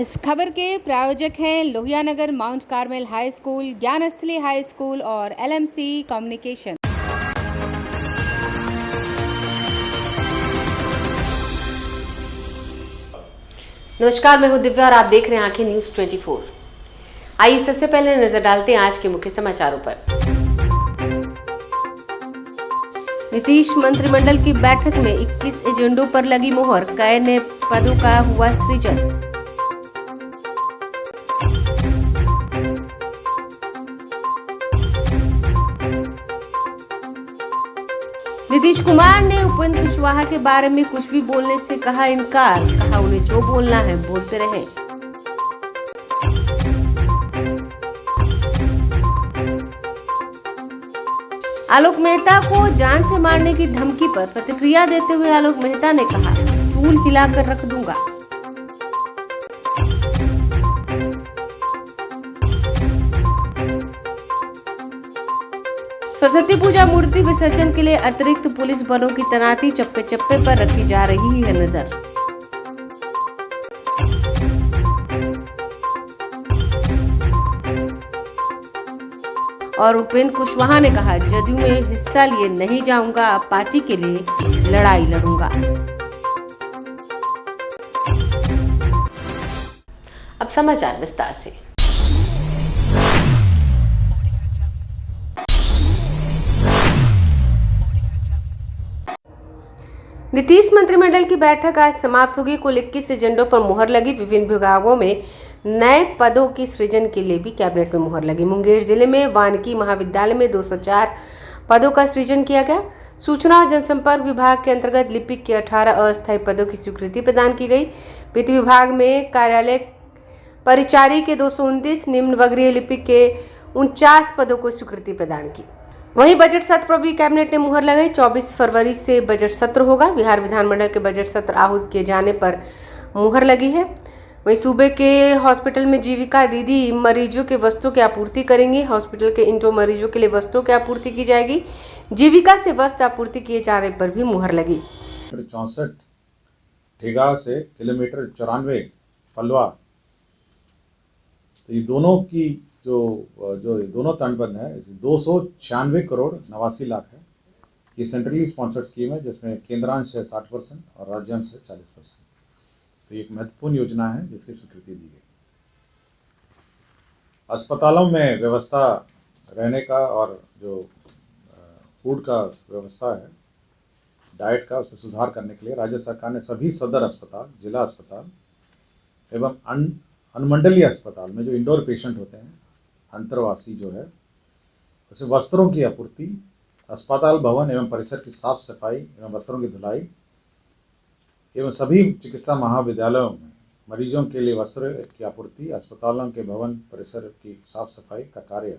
इस खबर के प्रायोजक हैं Lohia Nagar Mount Carmel high school, Gyansthali high school और LMC कम्युनिकेशन। नमस्कार, मैं हूं दिव्या और आप देख रहे हैं आंखें न्यूज 24। आइए सबसे पहले नजर डालते हैं आज के मुख्य समाचारों पर। नीतीश मंत्रिमंडल की बैठक में 21 एजेंडों पर लगी मोहर, कई नए पदों का हुआ सृजन। नीतीश कुमार ने उपेंद्र कुशवाहा के बारे में कुछ भी बोलने से कहा इनकार, कहा उन्हें जो बोलना है बोलते रहें। आलोक मेहता को जान से मारने की धमकी पर प्रतिक्रिया देते हुए आलोक मेहता ने कहा, चूल हिलाकर रख दूंगा। सरस्वती पूजा मूर्ति विसर्जन के लिए अतिरिक्त पुलिस बलों की तैनाती, चप्पे चप्पे पर रखी जा रही है नजर। और उपेंद्र कुशवाहा ने कहा, जदयू में हिस्सा लिए नहीं जाऊंगा, पार्टी के लिए लड़ाई लड़ूंगा। अब समाचार विस्तार से। नीतीश मंत्रिमंडल की बैठक आज समाप्त होगी। कुल 21 एजेंडों पर मुहर लगी। विभिन्न विभागों में नए पदों की सृजन के लिए भी कैबिनेट में मुहर लगी। मुंगेर जिले में वानिकी महाविद्यालय में 204 पदों का सृजन किया गया। सूचना और जनसंपर्क विभाग के अंतर्गत लिपिक के 18 अस्थायी पदों की स्वीकृति प्रदान की गई। वित्त विभाग में कार्यालय परिचारी के 229, निम्न वर्गीय लिपिक के 49 पदों को स्वीकृति प्रदान की। वहीं बजट सत्र पर भी कैबिनेट ने मुहर लगाई। 24 फरवरी से बजट सत्र होगा। बिहार विधानमंडल के बजट सत्र आहूत किए जाने पर मुहर लगी है। वहीं सूबे के हॉस्पिटल में जीविका दीदी मरीजों के वस्त्रों की आपूर्ति करेंगी। हॉस्पिटल के इंटो मरीजों के लिए वस्त्रों की आपूर्ति की जाएगी। जीविका से वस्त्र आपूर्ति किए जाने पर भी मुहर लगी। 64 ठेगा से किलोमीटर 94 फलवा, तो ये दोनों की जो दोनों तटबंध है 296 करोड़ 89 लाख है। ये सेंट्रली स्पॉन्सर्ड स्कीम है जिसमें केंद्रांश है 60% और राज्यांश है 40%। तो ये एक महत्वपूर्ण योजना है जिसकी स्वीकृति दी गई। अस्पतालों में व्यवस्था रहने का और जो फूड का व्यवस्था है, डाइट का, उसमें सुधार करने के लिए राज्य सरकार ने सभी सदर अस्पताल, जिला अस्पताल एवं अनुमंडलीय अस्पताल में जो इंडोर पेशेंट होते हैं, अंतरवासी जो है, उसे वस्त्रों की आपूर्ति, अस्पताल भवन एवं परिसर की साफ सफाई एवं वस्त्रों की धुलाई एवं सभी चिकित्सा महाविद्यालयों में मरीजों के लिए वस्त्र की आपूर्ति, अस्पतालों के भवन परिसर की साफ सफाई का कार्य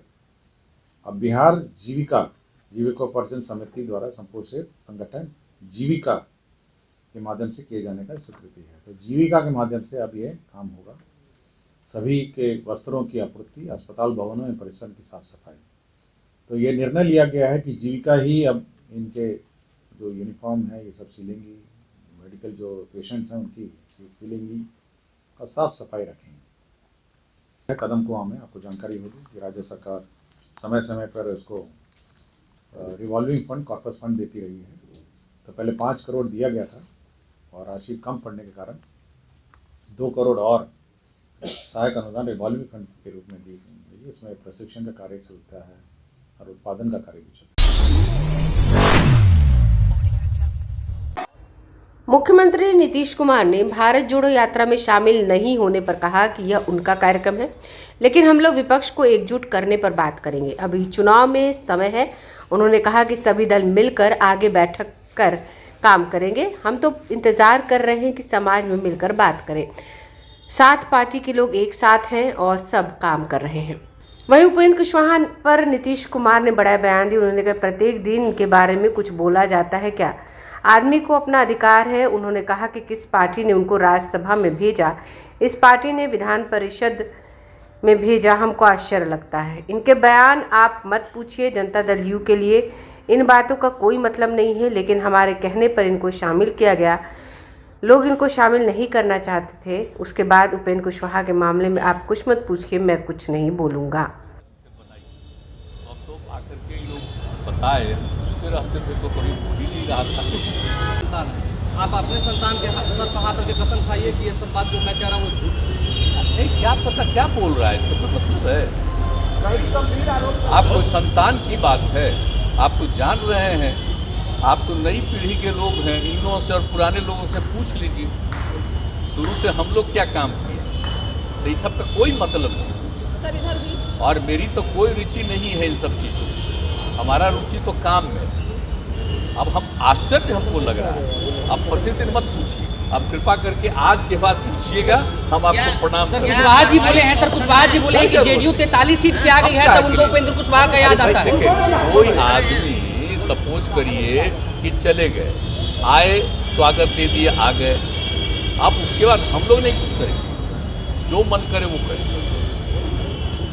अब बिहार जीविकोपार्जन समिति द्वारा संपोषित संगठन जीविका के माध्यम से किए जाने का स्वीकृति है। तो जीविका के माध्यम से अब ये काम होगा। सभी के वस्त्रों की आपूर्ति, अस्पताल भवनों एवं परिसर की साफ सफाई। तो ये निर्णय लिया गया है कि जीविका ही अब इनके जो यूनिफॉर्म है ये सब सिलेंगी, मेडिकल जो पेशेंट्स हैं उनकी सिलेंगी और साफ सफाई रखेंगी। कदम कुआं में आपको जानकारी होगी कि राज्य सरकार समय समय पर इसको रिवॉल्विंग फंड, कॉर्पस फंड देती रही है। तो पहले 5 करोड़ दिया गया था और राशि कम पड़ने के कारण 2 करोड़ और सहायक अनुदान रिवॉल्विंग फंड के रूप में दी गई। इसमें प्रशिक्षण का कार्य चलता है और उत्पादन का कार्य भी चलता है। मुख्यमंत्री नीतीश कुमार ने भारत जोड़ो यात्रा में शामिल नहीं होने पर कहा कि यह उनका कार्यक्रम है, लेकिन हम लोग विपक्ष को एकजुट करने पर बात करेंगे। अभी चुनाव में समय है। उन्होंने कहा कि सभी दल मिलकर आगे बैठक कर काम करेंगे। हम तो इंतजार कर रहे हैं कि समाज में मिलकर बात करें। 7 पार्टी के लोग एक साथ हैं और सब काम कर रहे हैं। वहीं उपेंद्र कुशवाहा पर नीतीश कुमार ने बड़ा बयान दिया। उन्होंने कहा, प्रत्येक दिन के बारे में कुछ बोला जाता है क्या? आदमी को अपना अधिकार है। उन्होंने कहा कि किस पार्टी ने उनको राज्यसभा में भेजा, इस पार्टी ने विधान परिषद में भेजा, हमको आश्चर्य लगता है। इनके बयान आप मत पूछिए। जनता दल यू के लिए इन बातों का कोई मतलब नहीं है, लेकिन हमारे कहने पर इनको शामिल किया गया। लोग इनको शामिल नहीं करना चाहते थे। उसके बाद उपेंद्र कुशवाहा के मामले में आप कुछ मत पूछिए, मैं कुछ नहीं बोलूँगा। अब तो आकर के ही लोग बताए, पूछते रहते थे तो कभी हो ही नहीं रहा था। आप अपने संतान के सर पर हाथ रख के कसम खाइए कि ये सब बात जो मैं कह रहा हूँ झूठ नहीं, क्या पता क्या बोल रहा है, इसका कोई मतलब है? आप कोई संतान की बात है, आप तो जान रहे हैं, आप तो नई पीढ़ी के लोग हैं, इन लोगों से और पुराने लोगों से पूछ लीजिए शुरू से हम लोग क्या काम किए। तो इस सब का कोई मतलब नहीं सर, इधर भी। और मेरी तो कोई रुचि नहीं है इन सब चीज़ों में, हमारा रुचि तो काम में। अब हम आश्चर्य हमको लग रहा है, अब प्रतिदिन मत पूछिए, अब कृपा करके आज के बाद पूछिएगा, हम आपको प्रणाम सर। करेंगे। कुशवाहा जी बोले हैं, सर कुशवाहा जी बोले हैं कि जेडीयू 43 सीट पे आ गई है, तब उनको उपेंद्र कुशवाहा का याद आता है। देखिए, कोई आदमी सपोज करिए कि चले गए, आए, स्वागत दे दिए, आ गए, अब उसके बाद हम लोग नहीं कुछ करेंगे, जो मन करे वो करें।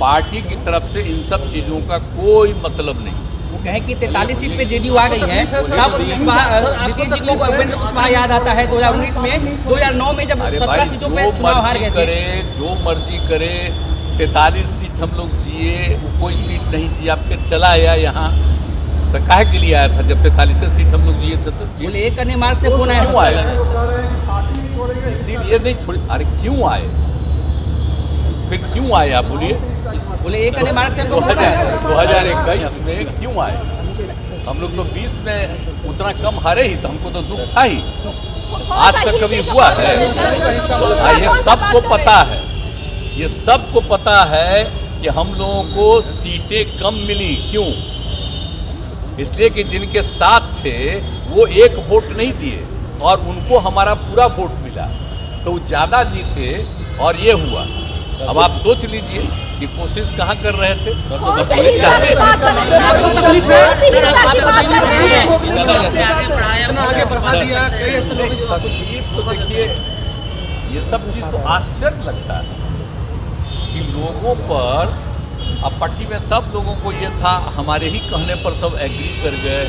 पार्टी की तरफ से इन सब चीज़ों का कोई मतलब नहीं। वो कहें कि 43 सीट पे जेडीयू आ गई है, तब नीतीश जी को उपेंद्र कुशवाहा याद आता है 2019 में, 2009 में जब 17 सीटों पे चुनाव हार गए थे। जो मर्जी करे, 43 सीट हम लोग जिए, वो कोई सीट नहीं जिया, फिर चला आया यहाँ, तो काहे के लिए आया था जब 43 सीट हम लोग जिए थे? तो बोले एक अन्य मार्ग से फोन आया, क्यों आए? इसीलिए नहीं छोड़, अरे क्यों आए, फिर क्यों आए आप बोलिए? बोले एक अन्य मार्ग से 2021 में क्यों आए? हम लोग तो 20 में उतना कम हारे ही, तो हमको तो दुख था ही, आज तक कभी हुआ है? ये सबको पता है, ये सबको पता है कि हम लोगों को सीटें कम मिली। क्यों? इसलिए कि जिनके साथ थे वो एक वोट नहीं दिए और उनको हमारा पूरा वोट मिला, तो वो ज़्यादा जीते और ये हुआ। अब आप सोच लीजिए कि कोशिश कहाँ कर रहे थे। तो देखिए, ये सब चीज़ तो आश्चर्य लगता है कि लोगों पर, अब पार्टी में सब लोगों को ये था, हमारे ही कहने पर सब एग्री कर गए,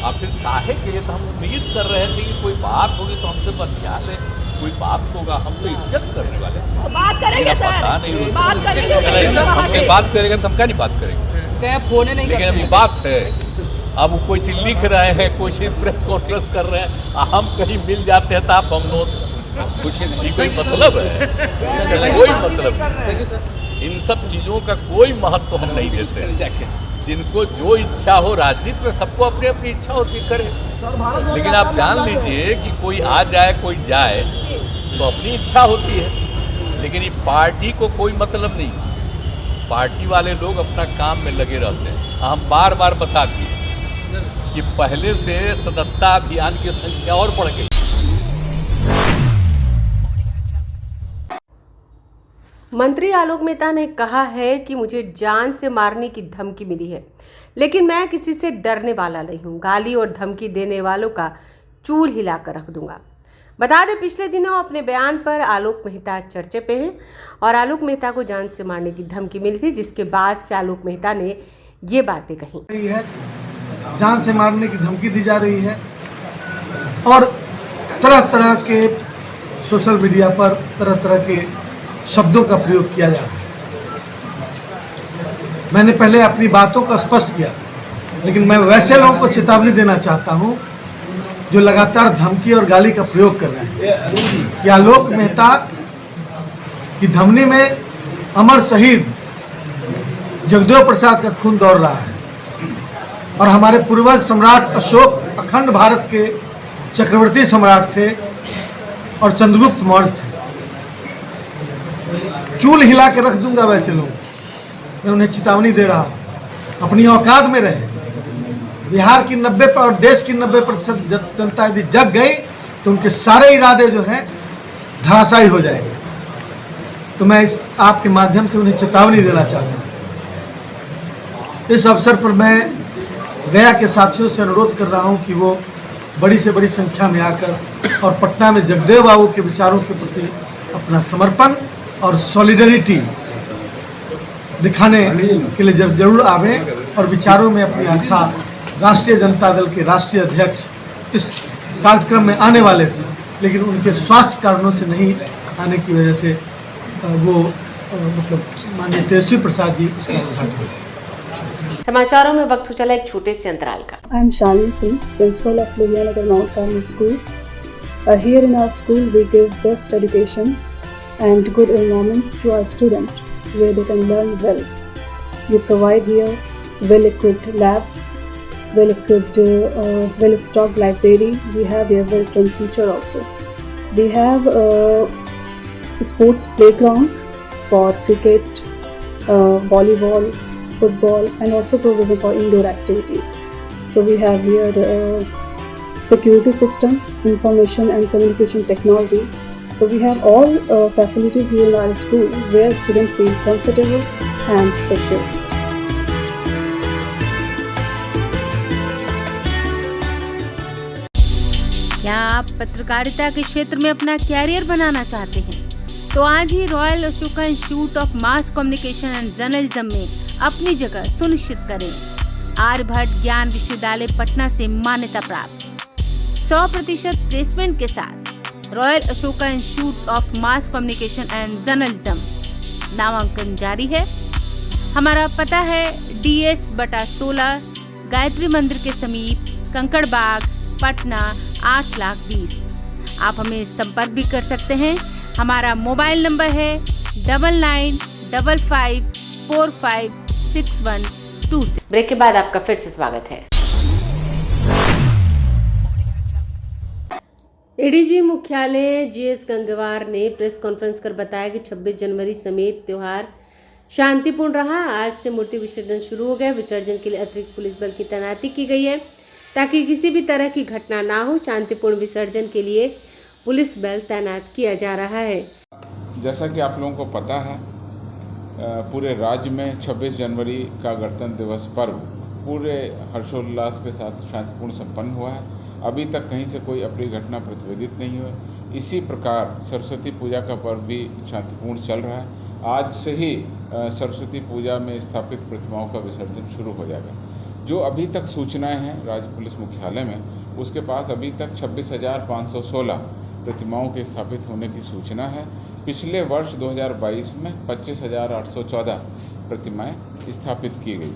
और फिर काहे के लिए? तो हम उम्मीद कर रहे थे कि कोई बात होगी तो हमसे बतिया ले, कोई बात होगा, हम तो इज्जत करने वाले। तो बात करेंगे सर, बात करेंगे, हमसे बात करेंगे तो हम क्या नहीं बात करेंगे, फोन नहीं। लेकिन अभी बात है, अब कोई चीज लिख रहे हैं, कोई चीज प्रेस कॉन्फ्रेंस कर रहे हैं, हम कहीं मिल जाते हैं तो आप हम लोग कुछ नहीं, कोई मतलब है इसका? कोई मतलब नहीं। इन सब चीज़ों का कोई महत्व हम नहीं देते हैं। जिनको जो इच्छा हो, राजनीति में सबको अपनी अपनी इच्छा होती करे, लेकिन आप जान लीजिए कि कोई आ जाए कोई जाए तो अपनी इच्छा होती है, लेकिन ये पार्टी को कोई मतलब नहीं। पार्टी वाले लोग अपना काम में लगे रहते हैं। हम बार बार बता दिए कि पहले से सदस्यता अभियान की संख्या और बढ़ गई। मंत्री आलोक मेहता ने कहा है कि मुझे जान से मारने की धमकी मिली है, लेकिन मैं किसी से डरने वाला नहीं हूं। गाली और धमकी देने वालों का चूल हिलाकर रख दूंगा। बता दें, पिछले दिनों अपने बयान पर आलोक मेहता चर्चे पे हैं और आलोक मेहता को जान से मारने की धमकी मिली थी, जिसके बाद से आलोक मेहता ने ये बातें कही है। जान से मारने की धमकी दी जा रही है और तरह तरह के सोशल मीडिया पर तरह तरह के शब्दों का प्रयोग किया जा रहा है। मैंने पहले अपनी बातों को स्पष्ट किया, लेकिन मैं वैसे लोगों को चेतावनी देना चाहता हूं जो लगातार धमकी और गाली का प्रयोग कर रहे हैं कि आलोक मेहता की धमनी में अमर शहीद जगदेव प्रसाद का खून दौड़ रहा है और हमारे पूर्वज सम्राट अशोक अखंड भारत के चक्रवर्ती सम्राट थे और चंद्रगुप्त मौर्य थे। चूल हिला के रख दूंगा वैसे लोग। मैं उन्हें चेतावनी दे रहा हूं, अपनी औकात में रहे। बिहार की 90 और देश की 90% जनता यदि जग गई तो उनके सारे इरादे जो हैं धराशायी हो जाएंगे। तो मैं इस आपके माध्यम से उन्हें चेतावनी देना चाहता हूं। इस अवसर पर मैं गया के साथियों से अनुरोध कर रहा हूं कि वो बड़ी से बड़ी संख्या में आकर और पटना में जगदेव बाबू के विचारों के प्रति अपना समर्पण और सॉलिडरिटी दिखाने के लिए जरूर आवें और विचारों में अपनी आस्था। राष्ट्रीय जनता दल के राष्ट्रीय अध्यक्ष इस कार्यक्रम में आने वाले थे, लेकिन उनके स्वास्थ्य कारणों से नहीं आने की वजह से वो मतलब माननीय तेजस्वी प्रसाद जी उसका उद्घाटन करेंगे। समाचारों में वक्त हो चला एक छोटे से अंतराल का। I am Shalini Singh, principal of Luhianagar Mount Carmel School. Here in our school, we give best education and good environment to our students, where they can learn well. We provide here well-equipped lab, well-equipped, well-stocked library. We have here well-trained teacher also. We have sports playground for cricket, volleyball, football, and also provision for indoor activities. So we have here security system, information and communication technology. So we have all facilities here in our school where students feel comfortable and secure. क्या आप पत्रकारिता के क्षेत्र में अपना career बनाना चाहते हैं? तो आज ही royal Ashoka institute of mass communication and journalism में अपनी जगह सुनिश्चित करें। आर्यभट्ट ज्ञान विश्वविद्यालय पटना से मान्यता प्राप्त 100% प्लेसमेंट के साथ royal Ashoka institute of mass communication and journalism नामांकन जारी है। हमारा पता है DS/16 गायत्री मंदिर के समीप कंकड़ बाग पटना 8,20,000। आप हमें संपर्क भी कर सकते हैं। हमारा मोबाइल नंबर है 9955456126। ब्रेक के बाद आपका फिर से स्वागत है। एडीजी मुख्यालय GS गंगवार ने प्रेस कॉन्फ्रेंस कर बताया कि 26 जनवरी समेत त्योहार शांतिपूर्ण रहा। आज से मूर्ति विसर्जन शुरू हो गया। विसर्जन के लिए अतिरिक्त पुलिस बल की तैनाती की गई है ताकि किसी भी तरह की घटना ना हो। शांतिपूर्ण विसर्जन के लिए पुलिस बल तैनात किया जा रहा है। जैसा कि आप लोगों को पता है, पूरे राज्य में 26 जनवरी का गणतंत्र दिवस पर्व पूरे हर्षोल्लास के साथ शांतिपूर्ण संपन्न हुआ है। अभी तक कहीं से कोई अप्रिय घटना प्रतिवेदित नहीं हुई। इसी प्रकार सरस्वती पूजा का पर्व भी शांतिपूर्ण चल रहा है। आज से ही सरस्वती पूजा में स्थापित प्रतिमाओं का विसर्जन शुरू हो जाएगा। जो अभी तक सूचनाएं हैं राज्य पुलिस मुख्यालय में, उसके पास अभी तक 26,516 प्रतिमाओं के स्थापित होने की सूचना है। पिछले वर्ष 2022 में 25,814 प्रतिमाएं स्थापित की गई थी।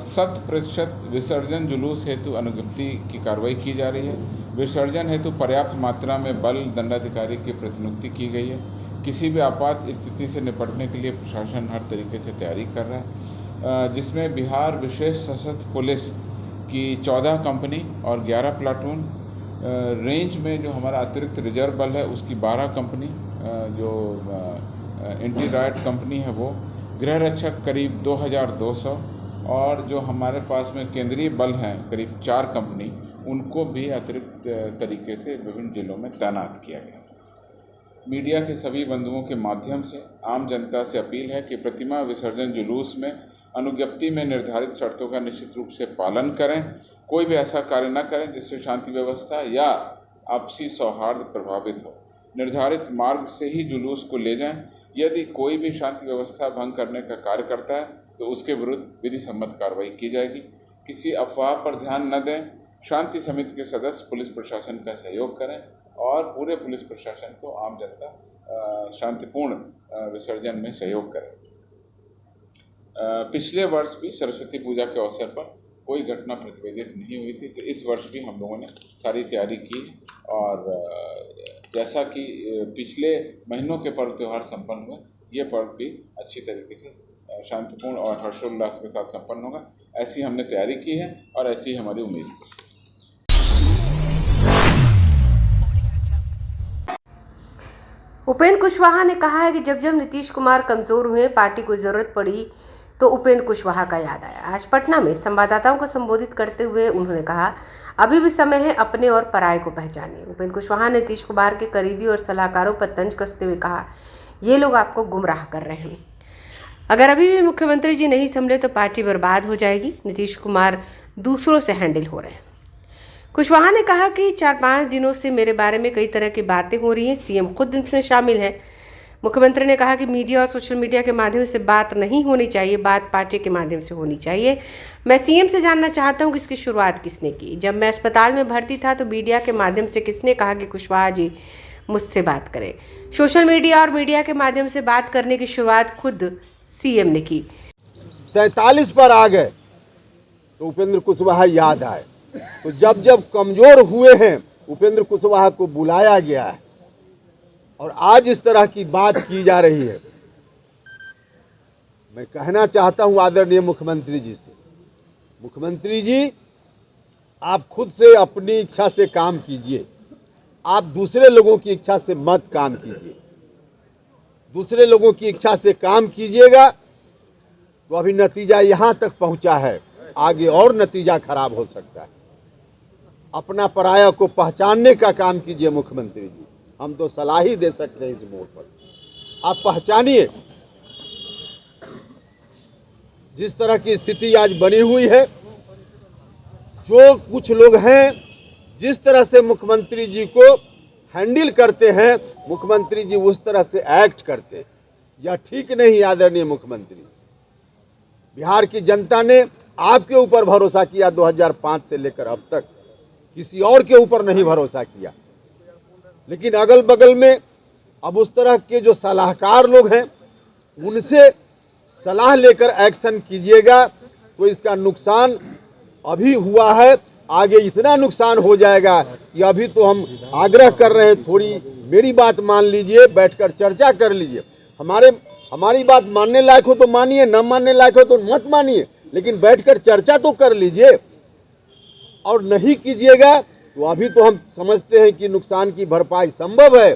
100% विसर्जन जुलूस हेतु अनुज्ञप्ति की कार्रवाई की जा रही है। विसर्जन हेतु पर्याप्त मात्रा में बल दंडाधिकारी की प्रतिनियुक्ति की गई है। किसी भी आपात स्थिति से निपटने के लिए प्रशासन हर तरीके से तैयारी कर रहा है, जिसमें बिहार विशेष सशस्त्र पुलिस की 14 कंपनी और 11 प्लाटून, रेंज में जो हमारा अतिरिक्त रिजर्व बल है उसकी 12 कंपनी, जो एंटी राइट कंपनी है वो, गृह रक्षक करीब 2,200 और जो हमारे पास में केंद्रीय बल हैं करीब 4 कंपनी, उनको भी अतिरिक्त तरीके से विभिन्न जिलों में तैनात किया गया। मीडिया के सभी बंधुओं के माध्यम से आम जनता से अपील है कि प्रतिमा विसर्जन जुलूस में अनुज्ञप्ति में निर्धारित शर्तों का निश्चित रूप से पालन करें। कोई भी ऐसा कार्य न करें जिससे शांति व्यवस्था या आपसी सौहार्द प्रभावित हो। निर्धारित मार्ग से ही जुलूस को ले जाएं। यदि कोई भी शांति व्यवस्था भंग करने का कार्य करता है तो उसके विरुद्ध विधि सम्मत कार्रवाई की जाएगी। किसी अफवाह पर ध्यान न दें। शांति समिति के सदस्य पुलिस प्रशासन का सहयोग करें और पूरे पुलिस प्रशासन को आम जनता शांतिपूर्ण विसर्जन में सहयोग करें। पिछले वर्ष भी सरस्वती पूजा के अवसर पर कोई घटना प्रतिवेदित नहीं हुई थी, तो इस वर्ष भी हम लोगों ने सारी तैयारी की है और जैसा कि पिछले महीनों के पर्व त्यौहार संपन्न हुए, ये पर्व भी अच्छी तरीके से शांतिपूर्ण और हर्षोल्लास के साथ संपन्न होगा। ऐसी हमने तैयारी की है और ऐसी हमारी उम्मीद है। उपेंद्र कुशवाहा ने कहा है कि जब जब नीतीश कुमार कमजोर हुए, पार्टी को जरूरत पड़ी तो उपेंद्र कुशवाहा का याद आया। आज पटना में संवाददाताओं को संबोधित करते हुए उन्होंने कहा, अभी भी समय है अपने और पराये को पहचानिए। उपेंद्र कुशवाहा ने नीतीश कुमार के करीबी और सलाहकारों पर तंज कसते हुए कहा, ये लोग आपको गुमराह कर रहे हैं। अगर अभी भी मुख्यमंत्री जी नहीं संभले तो पार्टी बर्बाद हो जाएगी। नीतीश कुमार दूसरों से हैंडल हो रहे हैं। कुशवाहा ने कहा कि 4-5 दिनों से मेरे बारे में कई तरह की बातें हो रही हैं। सीएम खुद इनमें शामिल है। मुख्यमंत्री ने कहा कि मीडिया और सोशल मीडिया के माध्यम से बात नहीं होनी चाहिए, बात पार्टी के माध्यम से होनी चाहिए। मैं सीएम से जानना चाहता हूं कि इसकी शुरुआत किसने की। जब मैं अस्पताल में भर्ती था तो मीडिया के माध्यम से किसने कहा कि कुशवाहा जी मुझसे बात करें। सोशल मीडिया और मीडिया के माध्यम से बात करने की शुरुआत खुद सीएम ने की। 43 पर आ गए तो उपेंद्र कुशवाहा याद आए। तो जब जब कमजोर हुए हैं उपेंद्र कुशवाहा को बुलाया गया है और आज इस तरह की बात की जा रही है। मैं कहना चाहता हूं आदरणीय मुख्यमंत्री जी से, मुख्यमंत्री जी आप खुद से अपनी इच्छा से काम कीजिए, आप दूसरे लोगों की इच्छा से मत काम कीजिए। दूसरे लोगों की इच्छा से काम कीजिएगा तो अभी नतीजा यहां तक पहुंचा है, आगे और नतीजा खराब हो सकता है। अपना पराया को पहचानने का काम कीजिए मुख्यमंत्री जी, हम तो सलाह ही दे सकते हैं इस मोड़ पर। आप पहचानिए जिस तरह की स्थिति आज बनी हुई है, जो कुछ लोग हैं जिस तरह से मुख्यमंत्री जी को हैंडल करते हैं, मुख्यमंत्री जी उस तरह से एक्ट करते हैं, यह ठीक नहीं। आदरणीय मुख्यमंत्री, बिहार की जनता ने आपके ऊपर भरोसा किया 2005 से लेकर अब तक, किसी और के ऊपर नहीं भरोसा किया। लेकिन अगल बगल में अब उस तरह के जो सलाहकार लोग हैं उनसे सलाह लेकर एक्शन कीजिएगा तो इसका नुकसान अभी हुआ है, आगे इतना नुकसान हो जाएगा कि अभी तो हम आग्रह कर रहे हैं, थोड़ी मेरी बात मान लीजिए, बैठकर चर्चा कर लीजिए। हमारी बात मानने लायक हो तो मानिए, न मानने लायक हो तो मत मानिए, लेकिन बैठकर चर्चा तो कर लीजिए। और नहीं कीजिएगा तो अभी तो हम समझते हैं कि नुकसान की भरपाई संभव है,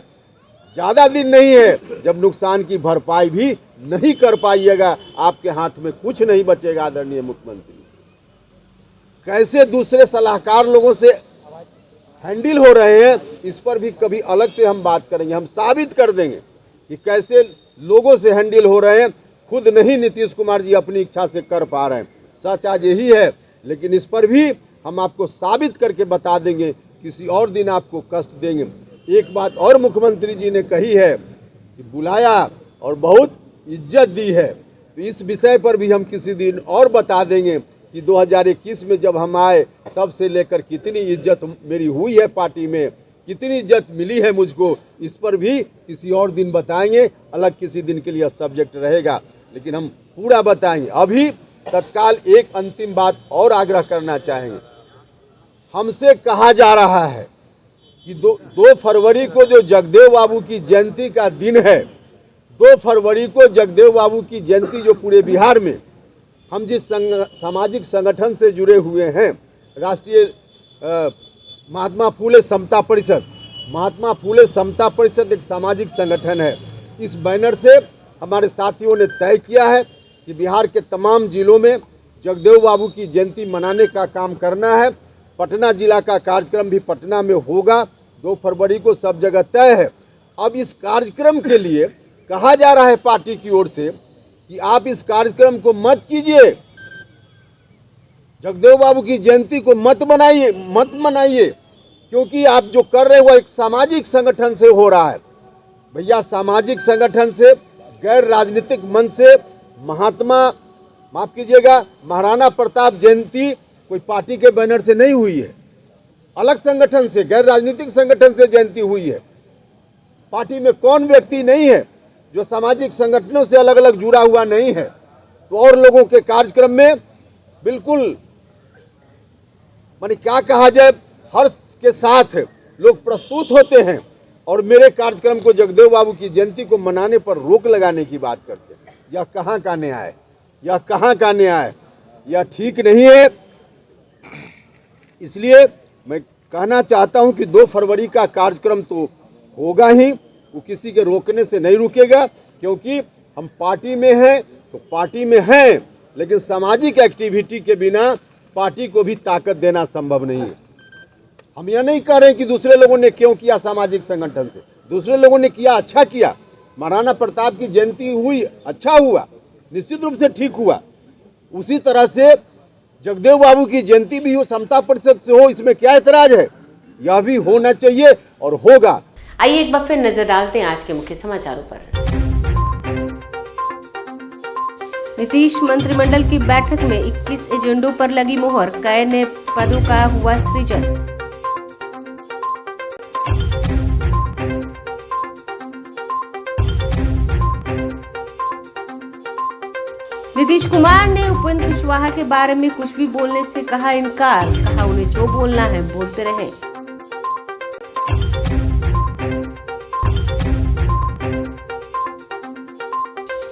ज़्यादा दिन नहीं है जब नुकसान की भरपाई भी नहीं कर पाइएगा, आपके हाथ में कुछ नहीं बचेगा। आदरणीय मुख्यमंत्री, कैसे दूसरे सलाहकार लोगों से हैंडल हो रहे हैं इस पर भी कभी अलग से हम बात करेंगे। हम साबित कर देंगे कि कैसे लोगों से हैंडल हो रहे हैं, खुद नहीं नीतीश कुमार जी अपनी इच्छा से कर पा रहे हैं। सच आज यही है, लेकिन इस पर भी हम आपको साबित करके बता देंगे, किसी और दिन आपको कष्ट देंगे। एक बात और मुख्यमंत्री जी ने कही है कि बुलाया और बहुत इज्जत दी है, तो इस विषय पर भी हम किसी दिन और बता देंगे कि 2021 में जब हम आए तब से लेकर कितनी इज्जत मेरी हुई है पार्टी में, कितनी इज्जत मिली है मुझको, इस पर भी किसी और दिन बताएंगे। अलग किसी दिन के लिए सब्जेक्ट रहेगा, लेकिन हम पूरा बताएंगे। अभी तत्काल एक अंतिम बात और आग्रह करना चाहेंगे। हमसे कहा जा रहा है कि 2 फरवरी को जो जगदेव बाबू की जयंती का दिन है, 2 फरवरी को जगदेव बाबू की जयंती जो पूरे बिहार में हम जिस सामाजिक संगठन से जुड़े हुए हैं, राष्ट्रीय महात्मा फुले समता परिषद, महात्मा फुले समता परिषद एक सामाजिक संगठन है। इस बैनर से हमारे साथियों ने तय किया है कि बिहार के तमाम जिलों में जगदेव बाबू की जयंती मनाने का काम करना है। पटना जिला का कार्यक्रम भी पटना में होगा, 2 फरवरी को सब जगह तय है। अब इस कार्यक्रम के लिए कहा जा रहा है पार्टी की ओर से कि आप इस कार्यक्रम को मत कीजिए, जगदेव बाबू की जयंती को मत मनाइए, क्योंकि आप जो कर रहे हो वो एक सामाजिक संगठन से हो रहा है। भैया, सामाजिक संगठन से, गैर राजनीतिक मन से, माफ कीजिएगा, महाराणा प्रताप जयंती कोई पार्टी के बैनर से नहीं हुई है, अलग संगठन से, गैर राजनीतिक संगठन से जयंती हुई है। पार्टी में कौन व्यक्ति नहीं है जो सामाजिक संगठनों से अलग अलग जुड़ा हुआ नहीं है। तो और लोगों के कार्यक्रम में बिल्कुल माने क्या कहा जाए, हर्ष के साथ लोग प्रस्तुत होते हैं और मेरे कार्यक्रम को, जगदेव बाबू की जयंती को मनाने पर रोक लगाने की बात करते हैं। यह कहाँ का न्याय, यह कहाँ का न्याय, यह ठीक नहीं है। इसलिए मैं कहना चाहता हूं कि 2 फरवरी का कार्यक्रम तो होगा ही, वो किसी के रोकने से नहीं रुकेगा, क्योंकि हम पार्टी में हैं तो पार्टी में हैं, लेकिन सामाजिक एक्टिविटी के बिना पार्टी को भी ताकत देना संभव नहीं है। हम यह नहीं कह रहे कि दूसरे लोगों ने क्यों किया, सामाजिक संगठन से दूसरे लोगों ने किया, अच्छा किया। महाराणा प्रताप की जयंती हुई, अच्छा हुआ, निश्चित रूप से ठीक हुआ। उसी तरह से जगदेव बाबू की जयंती भी हो, समता परिषद से हो, इसमें क्या ऐतराज है? यह भी होना चाहिए और होगा। आइए एक बार फिर नजर डालते हैं आज के मुख्य समाचारों पर। नीतीश मंत्रिमंडल की बैठक में 21 एजेंडों पर लगी मुहर, कई नए पदों का हुआ सृजन। नीतीश कुमार ने उपेंद्र कुशवाहा के बारे में कुछ भी बोलने से कहा इनकार, कहा उन्हें जो बोलना है बोलते रहें।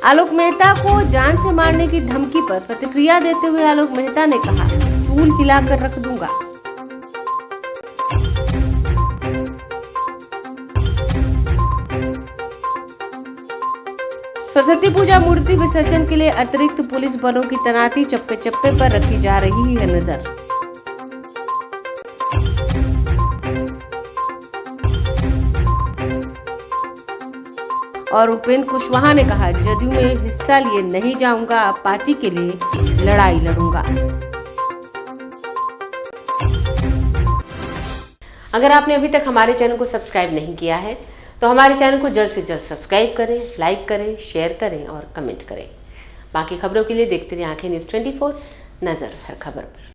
आलोक मेहता को जान से मारने की धमकी पर प्रतिक्रिया देते हुए आलोक मेहता ने कहा, चूल हिलाकर रख दूंगा। सरस्वती पूजा मूर्ति विसर्जन के लिए अतिरिक्त पुलिस बलों की तैनाती, चप्पे चप्पे पर रखी जा रही है नजर। और उपेंद्र कुशवाहा ने कहा, जदयू में हिस्सा लिए नहीं जाऊंगा, पार्टी के लिए लड़ाई लड़ूंगा। अगर आपने अभी तक हमारे चैनल को सब्सक्राइब नहीं किया है तो हमारे चैनल को जल्द से जल्द सब्सक्राइब करें, लाइक करें, शेयर करें और कमेंट करें। बाकी खबरों के लिए देखते रहिए आंखें न्यूज़ 24, नजर हर खबर पर।